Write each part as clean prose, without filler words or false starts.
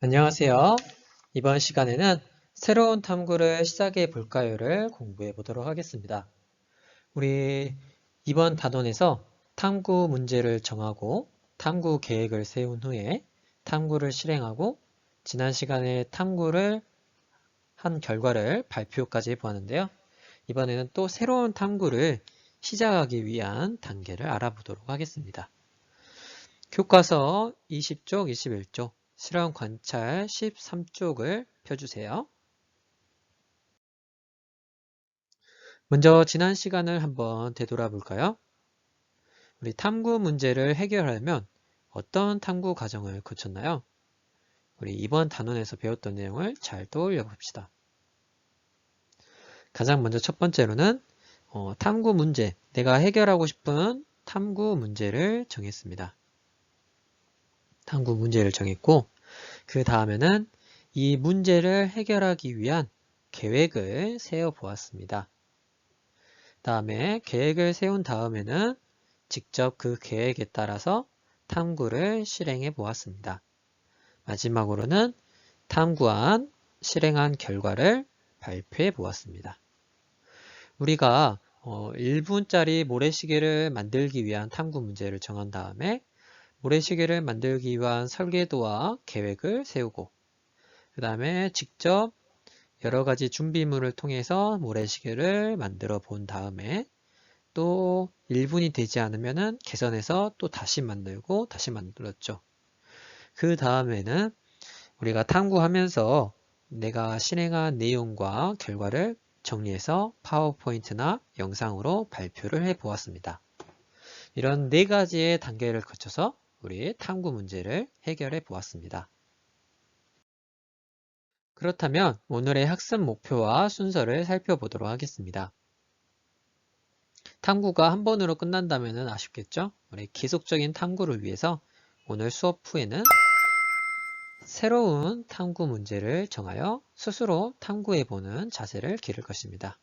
안녕하세요. 이번 시간에는 새로운 탐구를 시작해 볼까요를 공부해 보도록 하겠습니다. 우리 이번 단원에서 탐구 문제를 정하고 탐구 계획을 세운 후에 탐구를 실행하고 지난 시간에 탐구를 한 결과를 발표까지 보았는데요. 이번에는 또 새로운 탐구를 시작하기 위한 단계를 알아보도록 하겠습니다. 교과서 20쪽, 21쪽, 실험 관찰 13쪽을 펴주세요. 먼저 지난 시간을 한번 되돌아볼까요? 우리 탐구 문제를 해결하려면 어떤 탐구 과정을 거쳤나요? 우리 이번 단원에서 배웠던 내용을 잘 떠올려 봅시다. 가장 먼저 첫 번째로는 탐구 문제, 내가 해결하고 싶은 탐구 문제를 정했습니다. 탐구 문제를 정했고 그 다음에는 이 문제를 해결하기 위한 계획을 세워 보았습니다. 다음에 계획을 세운 다음에는 직접 그 계획에 따라서 탐구를 실행해 보았습니다. 마지막으로는 탐구한, 실행한 결과를 발표해 보았습니다. 우리가 1분짜리 모래시계를 만들기 위한 탐구 문제를 정한 다음에 모래시계를 만들기 위한 설계도와 계획을 세우고 그 다음에 직접 여러 가지 준비물을 통해서 모래시계를 만들어 본 다음에 또 1분이 되지 않으면 개선해서 또 다시 만들고 다시 만들었죠. 그 다음에는 우리가 탐구하면서 내가 실행한 내용과 결과를 정리해서 파워포인트나 영상으로 발표를 해 보았습니다. 이런 4가지의 단계를 거쳐서 우리 탐구 문제를 해결해 보았습니다. 그렇다면 오늘의 학습 목표와 순서를 살펴보도록 하겠습니다. 탐구가 한 번으로 끝난다면 아쉽겠죠? 우리 계속적인 탐구를 위해서 오늘 수업 후에는 새로운 탐구 문제를 정하여 스스로 탐구해보는 자세를 기를 것입니다.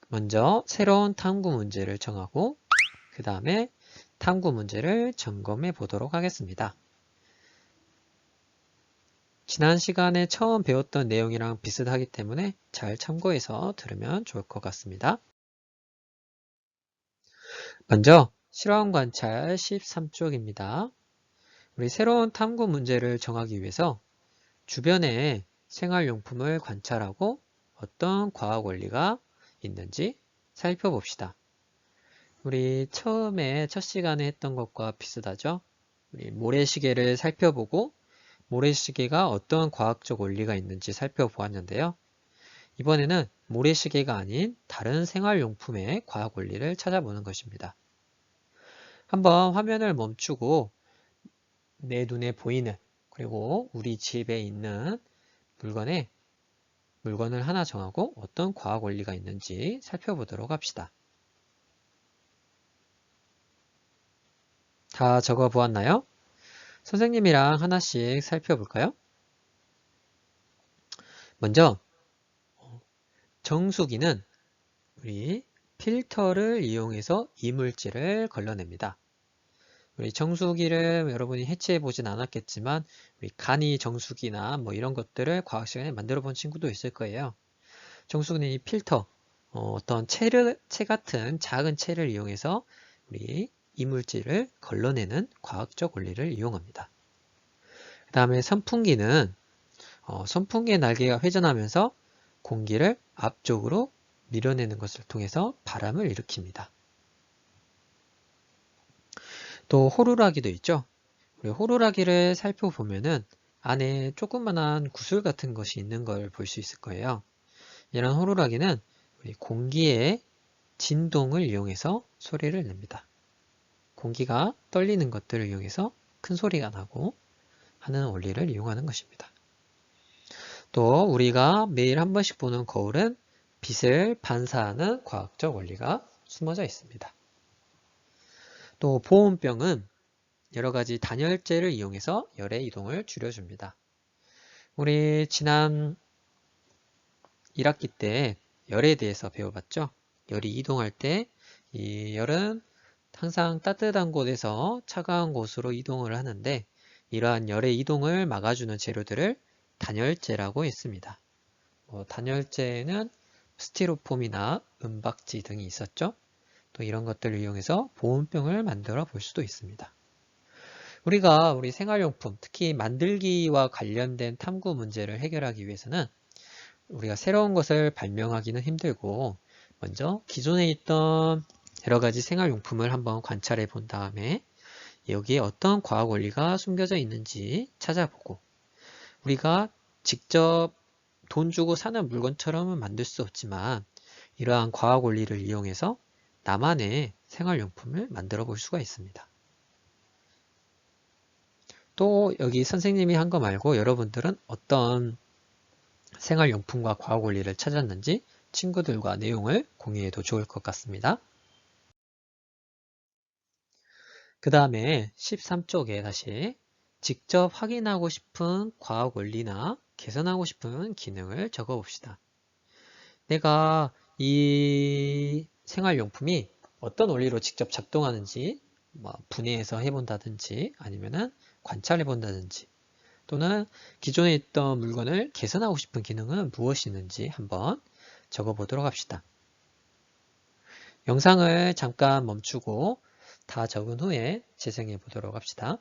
먼저 새로운 탐구 문제를 정하고 그 다음에 탐구 문제를 점검해 보도록 하겠습니다. 지난 시간에 처음 배웠던 내용이랑 비슷하기 때문에 잘 참고해서 들으면 좋을 것 같습니다. 먼저 실험 관찰 13쪽입니다. 우리 새로운 탐구 문제를 정하기 위해서 주변의 생활용품을 관찰하고 어떤 과학 원리가 있는지 살펴봅시다. 우리 처음에 첫 시간에 했던 것과 비슷하죠? 우리 모래시계를 살펴보고 모래시계가 어떤 과학적 원리가 있는지 살펴보았는데요. 이번에는 모래시계가 아닌 다른 생활용품의 과학 원리를 찾아보는 것입니다. 한번 화면을 멈추고 내 눈에 보이는 그리고 우리 집에 있는 물건을 하나 정하고 어떤 과학 원리가 있는지 살펴보도록 합시다. 다 적어 보았나요? 선생님이랑 하나씩 살펴볼까요? 먼저 정수기는 우리 필터를 이용해서 이물질을 걸러냅니다. 우리 정수기를 여러분이 해체해 보진 않았겠지만 우리 간이 정수기나 뭐 이런 것들을 과학 시간에 만들어 본 친구도 있을 거예요. 정수기는 이 필터, 어떤 채 같은 작은 채를 이용해서 우리 이물질을 걸러내는 과학적 원리를 이용합니다. 그 다음에 선풍기는 선풍기의 날개가 회전하면서 공기를 앞쪽으로 밀어내는 것을 통해서 바람을 일으킵니다. 또 호루라기도 있죠. 우리 호루라기를 살펴보면은 안에 조그만한 구슬 같은 것이 있는 걸 볼 수 있을 거예요. 이런 호루라기는 우리 공기의 진동을 이용해서 소리를 냅니다. 공기가 떨리는 것들을 이용해서 큰 소리가 나고 하는 원리를 이용하는 것입니다. 또 우리가 매일 한 번씩 보는 거울은 빛을 반사하는 과학적 원리가 숨어져 있습니다. 또 보온병은 여러 가지 단열재를 이용해서 열의 이동을 줄여줍니다. 우리 지난 1학기 때 열에 대해서 배워봤죠? 열이 이동할 때 이 열은 항상 따뜻한 곳에서 차가운 곳으로 이동을 하는데 이러한 열의 이동을 막아주는 재료들을 단열재라고 했습니다. 단열재에는 스티로폼이나 은박지 등이 있었죠. 또 이런 것들을 이용해서 보온병을 만들어 볼 수도 있습니다. 우리가 우리 생활용품, 특히 만들기와 관련된 탐구 문제를 해결하기 위해서는 우리가 새로운 것을 발명하기는 힘들고 먼저 기존에 있던 여러 가지 생활용품을 한번 관찰해 본 다음에 여기에 어떤 과학 원리가 숨겨져 있는지 찾아보고 우리가 직접 돈 주고 사는 물건처럼은 만들 수 없지만 이러한 과학 원리를 이용해서 나만의 생활용품을 만들어 볼 수가 있습니다. 또 여기 선생님이 한 거 말고 여러분들은 어떤 생활용품과 과학 원리를 찾았는지 친구들과 내용을 공유해도 좋을 것 같습니다. 그 다음에 13쪽에 다시 직접 확인하고 싶은 과학 원리나 개선하고 싶은 기능을 적어 봅시다. 내가 이 생활용품이 어떤 원리로 직접 작동하는지 분해해서 해본다든지 아니면은 관찰해 본다든지 또는 기존에 있던 물건을 개선하고 싶은 기능은 무엇이 있는지 한번 적어 보도록 합시다. 영상을 잠깐 멈추고 다 적은 후에 재생해 보도록 합시다.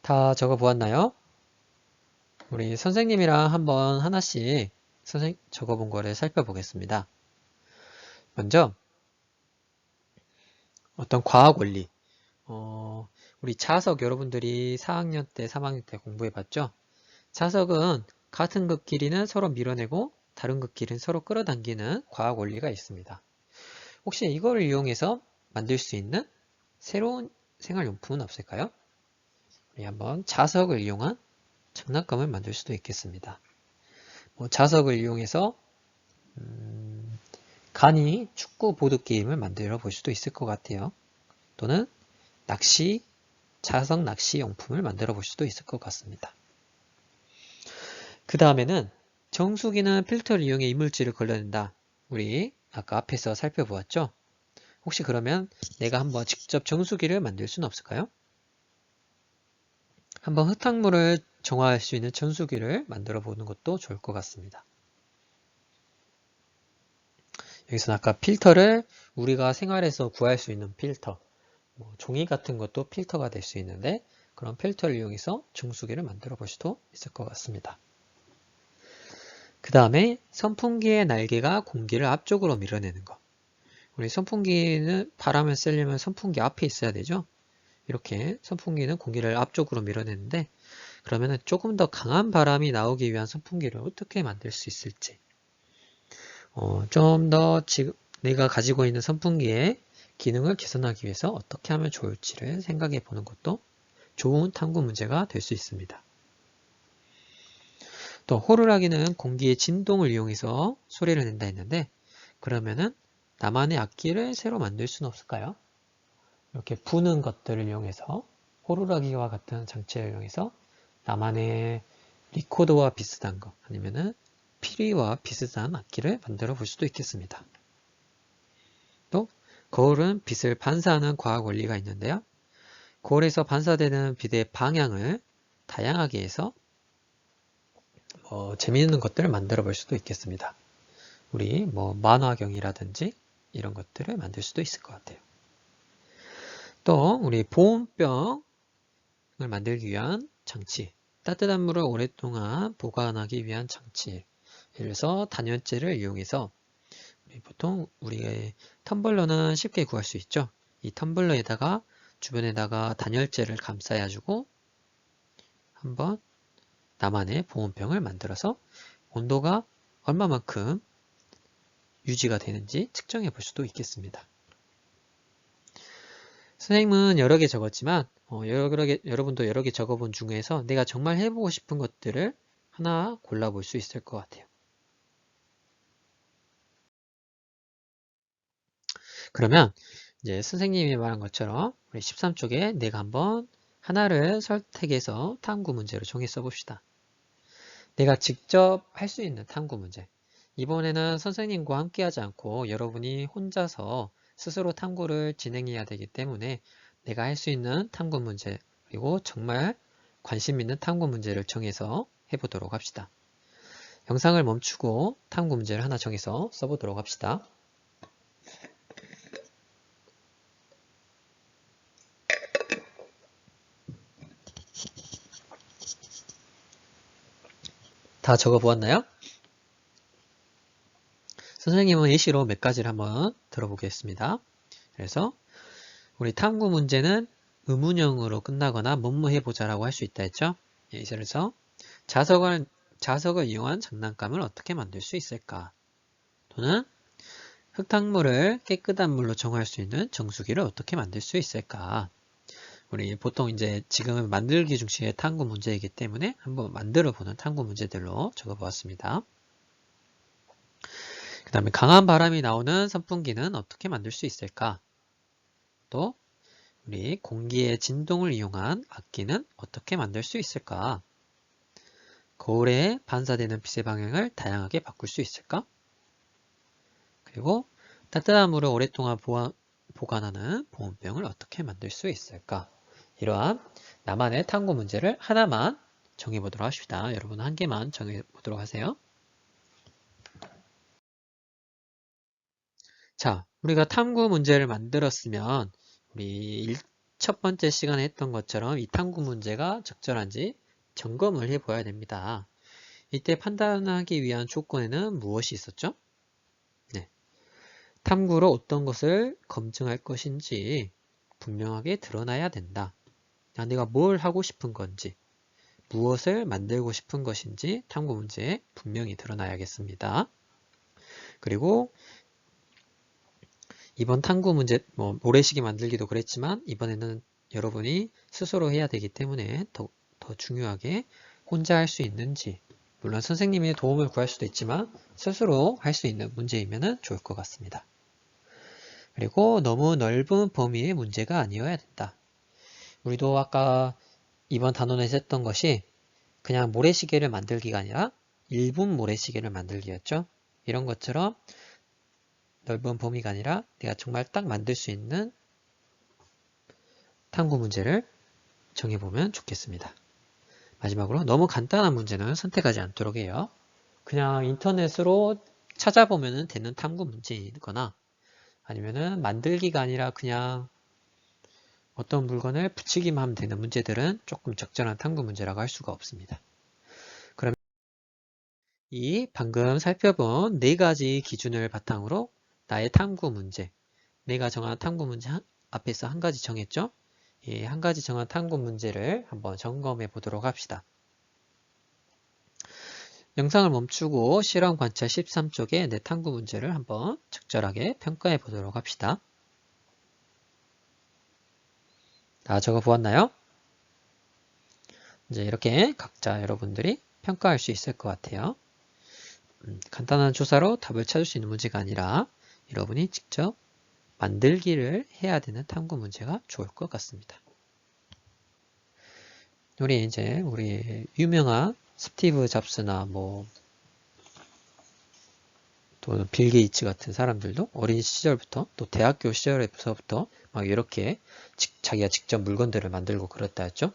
다 적어 보았나요? 우리 선생님이랑 한번 하나씩 적어 본 거를 살펴보겠습니다. 먼저 어떤 과학 원리 우리 자석 여러분들이 4학년 때, 3학년 때 공부해 봤죠? 자석은 같은 극 길이는 서로 밀어내고 다른 극 길이는 서로 끌어당기는 과학 원리가 있습니다. 혹시 이거를 이용해서 만들 수 있는 새로운 생활용품은 없을까요? 우리 한번 자석을 이용한 장난감을 만들 수도 있겠습니다. 자석을 이용해서 간이 축구 보드게임을 만들어 볼 수도 있을 것 같아요. 또는 자석 낚시 용품을 만들어 볼 수도 있을 것 같습니다. 그 다음에는 정수기는 필터를 이용해 이물질을 걸러낸다. 우리 아까 앞에서 살펴보았죠? 혹시 그러면 내가 한번 직접 정수기를 만들 수는 없을까요? 한번 흙탕물을 정화할 수 있는 정수기를 만들어 보는 것도 좋을 것 같습니다. 여기서는 아까 필터를 우리가 생활에서 구할 수 있는 필터, 종이 같은 것도 필터가 될 수 있는데 그런 필터를 이용해서 정수기를 만들어 볼 수도 있을 것 같습니다. 그 다음에 선풍기의 날개가 공기를 앞쪽으로 밀어내는 것. 우리 선풍기는 바람을 쐬려면 선풍기 앞에 있어야 되죠. 이렇게 선풍기는 공기를 앞쪽으로 밀어내는데 그러면 조금 더 강한 바람이 나오기 위한 선풍기를 어떻게 만들 수 있을지 좀 더 지금 내가 가지고 있는 선풍기의 기능을 개선하기 위해서 어떻게 하면 좋을지를 생각해 보는 것도 좋은 탐구 문제가 될 수 있습니다. 또 호루라기는 공기의 진동을 이용해서 소리를 낸다 했는데 그러면은 나만의 악기를 새로 만들 수는 없을까요? 이렇게 부는 것들을 이용해서 호루라기와 같은 장치를 이용해서 나만의 리코더와 비슷한 것 아니면은 피리와 비슷한 악기를 만들어 볼 수도 있겠습니다. 또 거울은 빛을 반사하는 과학 원리가 있는데요. 거울에서 반사되는 빛의 방향을 다양하게 해서 재미있는 것들을 만들어 볼 수도 있겠습니다. 우리 만화경이라든지 이런 것들을 만들 수도 있을 것 같아요. 또 우리 보온병을 만들기 위한 장치, 따뜻한 물을 오랫동안 보관하기 위한 장치, 예를 들어서 단열재를 이용해서 보통 우리의 텀블러는 쉽게 구할 수 있죠. 이 텀블러에다가 주변에다가 단열재를 감싸가지고 한번 나만의 보온병을 만들어서 온도가 얼마만큼 유지가 되는지 측정해 볼 수도 있겠습니다. 선생님은 여러 개 적었지만 여러분도 여러 개 적어본 중에서 내가 정말 해보고 싶은 것들을 하나 골라볼 수 있을 것 같아요. 그러면 이제 선생님이 말한 것처럼 우리 13쪽에 내가 한번 하나를 선택해서 탐구 문제로 정해 봅시다. 내가 직접 할 수 있는 탐구 문제. 이번에는 선생님과 함께 하지 않고 여러분이 혼자서 스스로 탐구를 진행해야 되기 때문에 내가 할 수 있는 탐구 문제, 그리고 정말 관심 있는 탐구 문제를 정해서 해보도록 합시다. 영상을 멈추고 탐구 문제를 하나 정해서 써보도록 합시다. 다 적어보았나요? 선생님은 예시로 몇 가지를 한번 들어보겠습니다. 그래서 우리 탐구 문제는 의문형으로 끝나거나 뭐뭐 해보자라고 할 수 있다 했죠. 예를 들어서 자석을 이용한 장난감을 어떻게 만들 수 있을까? 또는 흙탕물을 깨끗한 물로 정화할 수 있는 정수기를 어떻게 만들 수 있을까? 우리 보통 이제 지금은 만들기 중심의 탐구 문제이기 때문에 한번 만들어 보는 탐구 문제들로 적어 보았습니다. 그 다음에 강한 바람이 나오는 선풍기는 어떻게 만들 수 있을까? 또 우리 공기의 진동을 이용한 악기는 어떻게 만들 수 있을까? 거울에 반사되는 빛의 방향을 다양하게 바꿀 수 있을까? 그리고 따뜻한 물을 오랫동안 보관하는 보온병을 어떻게 만들 수 있을까? 이러한 나만의 탐구 문제를 하나만 정해보도록 합시다. 여러분은 한 개만 정해보도록 하세요. 자, 우리가 탐구 문제를 만들었으면 우리 첫 번째 시간에 했던 것처럼 이 탐구 문제가 적절한지 점검을 해봐야 됩니다. 이때 판단하기 위한 조건에는 무엇이 있었죠? 네. 탐구로 어떤 것을 검증할 것인지 분명하게 드러나야 된다. 내가 뭘 하고 싶은 건지, 무엇을 만들고 싶은 것인지 탐구 문제에 분명히 드러나야겠습니다. 그리고 이번 탐구 문제, 모래시계 만들기도 그랬지만 이번에는 여러분이 스스로 해야 되기 때문에 더 중요하게 혼자 할 수 있는지, 물론 선생님의 도움을 구할 수도 있지만 스스로 할 수 있는 문제이면 좋을 것 같습니다. 그리고 너무 넓은 범위의 문제가 아니어야 된다. 우리도 아까 이번 단원에서 했던 것이 그냥 모래시계를 만들기가 아니라 1분 모래시계를 만들기였죠. 이런 것처럼 넓은 범위가 아니라 내가 정말 딱 만들 수 있는 탐구 문제를 정해보면 좋겠습니다. 마지막으로 너무 간단한 문제는 선택하지 않도록 해요. 그냥 인터넷으로 찾아보면 되는 탐구 문제이거나 아니면은 만들기가 아니라 그냥 어떤 물건을 붙이기만 하면 되는 문제들은 조금 적절한 탐구 문제라고 할 수가 없습니다. 그럼 이 방금 살펴본 4가지 기준을 바탕으로 나의 탐구 문제, 내가 정한 탐구 문제 앞에서 한 가지 정했죠? 이 한 가지 정한 탐구 문제를 한번 점검해 보도록 합시다. 영상을 멈추고 실험 관찰 13쪽의 내 탐구 문제를 한번 적절하게 평가해 보도록 합시다. 다 적어 보았나요? 이제 이렇게 각자 여러분들이 평가할 수 있을 것 같아요. 간단한 조사로 답을 찾을 수 있는 문제가 아니라 여러분이 직접 만들기를 해야 되는 탐구 문제가 좋을 것 같습니다. 우리 유명한 스티브 잡스나 또 빌 게이츠 같은 사람들도 어린 시절부터 또 대학교 시절에서부터 막 이렇게 자기가 직접 물건들을 만들고 그랬다 했죠.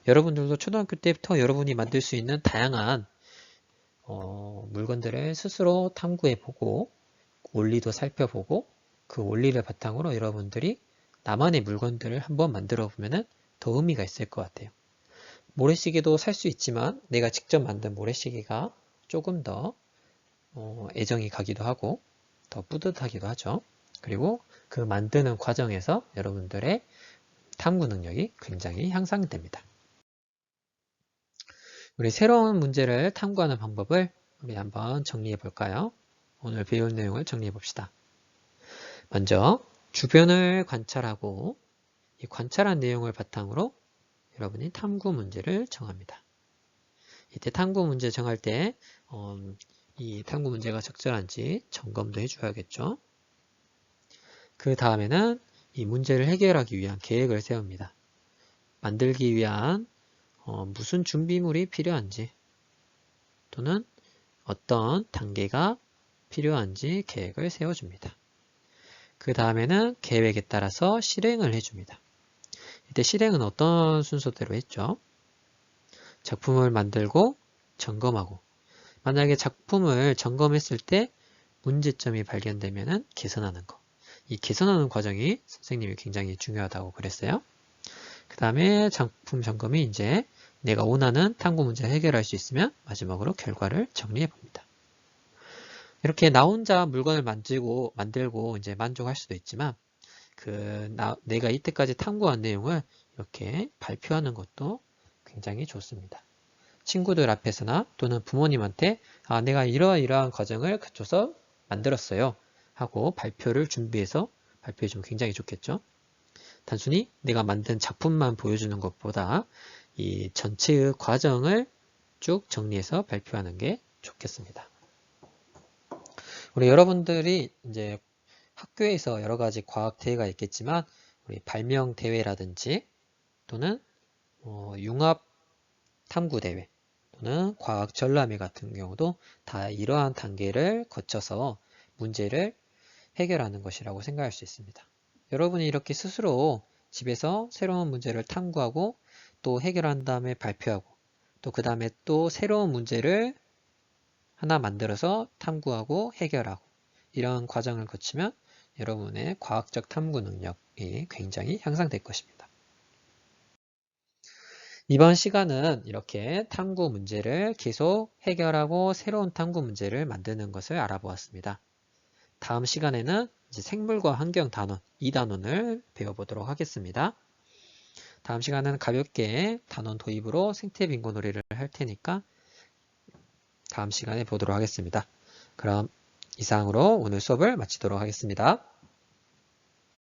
여러분들도 초등학교 때부터 여러분이 만들 수 있는 다양한 물건들을 스스로 탐구해보고 원리도 살펴보고 그 원리를 바탕으로 여러분들이 나만의 물건들을 한번 만들어 보면 더 의미가 있을 것 같아요. 모래시계도 살 수 있지만 내가 직접 만든 모래시계가 조금 더 애정이 가기도 하고 더 뿌듯하기도 하죠. 그리고 그 만드는 과정에서 여러분들의 탐구 능력이 굉장히 향상됩니다. 우리 새로운 문제를 탐구하는 방법을 우리 한번 정리해 볼까요? 오늘 배운 내용을 정리해 봅시다. 먼저 주변을 관찰하고 이 관찰한 내용을 바탕으로 여러분이 탐구 문제를 정합니다. 이때 탐구 문제 정할 때 이 탐구 문제가 적절한지 점검도 해줘야겠죠. 그 다음에는 이 문제를 해결하기 위한 계획을 세웁니다. 만들기 위한 무슨 준비물이 필요한지 또는 어떤 단계가 필요한지 계획을 세워줍니다. 그 다음에는 계획에 따라서 실행을 해줍니다. 이때 실행은 어떤 순서대로 했죠? 작품을 만들고 점검하고, 만약에 작품을 점검했을 때 문제점이 발견되면 개선하는 거. 이 개선하는 과정이 선생님이 굉장히 중요하다고 그랬어요. 그 다음에 작품 점검이 이제 내가 원하는 탐구 문제를 해결할 수 있으면 마지막으로 결과를 정리해 봅니다. 이렇게 나 혼자 물건을 만들고 이제 만족할 수도 있지만 내가 이때까지 탐구한 내용을 이렇게 발표하는 것도 굉장히 좋습니다. 친구들 앞에서나 또는 부모님한테 내가 이러이러한 과정을 갖춰서 만들었어요 하고 발표를 준비해서 발표해주면 굉장히 좋겠죠. 단순히 내가 만든 작품만 보여주는 것보다 이 전체의 과정을 쭉 정리해서 발표하는 게 좋겠습니다. 우리 여러분들이 이제 학교에서 여러 가지 과학 대회가 있겠지만 우리 발명 대회라든지 또는 융합 탐구 대회 또는 과학 전람회 같은 경우도 다 이러한 단계를 거쳐서 문제를 해결하는 것이라고 생각할 수 있습니다. 여러분이 이렇게 스스로 집에서 새로운 문제를 탐구하고 또 해결한 다음에 발표하고 또 그 다음에 또 새로운 문제를 하나 만들어서 탐구하고 해결하고 이런 과정을 거치면 여러분의 과학적 탐구 능력이 굉장히 향상될 것입니다. 이번 시간은 이렇게 탐구 문제를 계속 해결하고 새로운 탐구 문제를 만드는 것을 알아보았습니다. 다음 시간에는 이제 생물과 환경 단원, 2단원을 배워보도록 하겠습니다. 다음 시간은 가볍게 단원 도입으로 생태 빙고놀이를 할 테니까 다음 시간에 보도록 하겠습니다. 그럼 이상으로 오늘 수업을 마치도록 하겠습니다.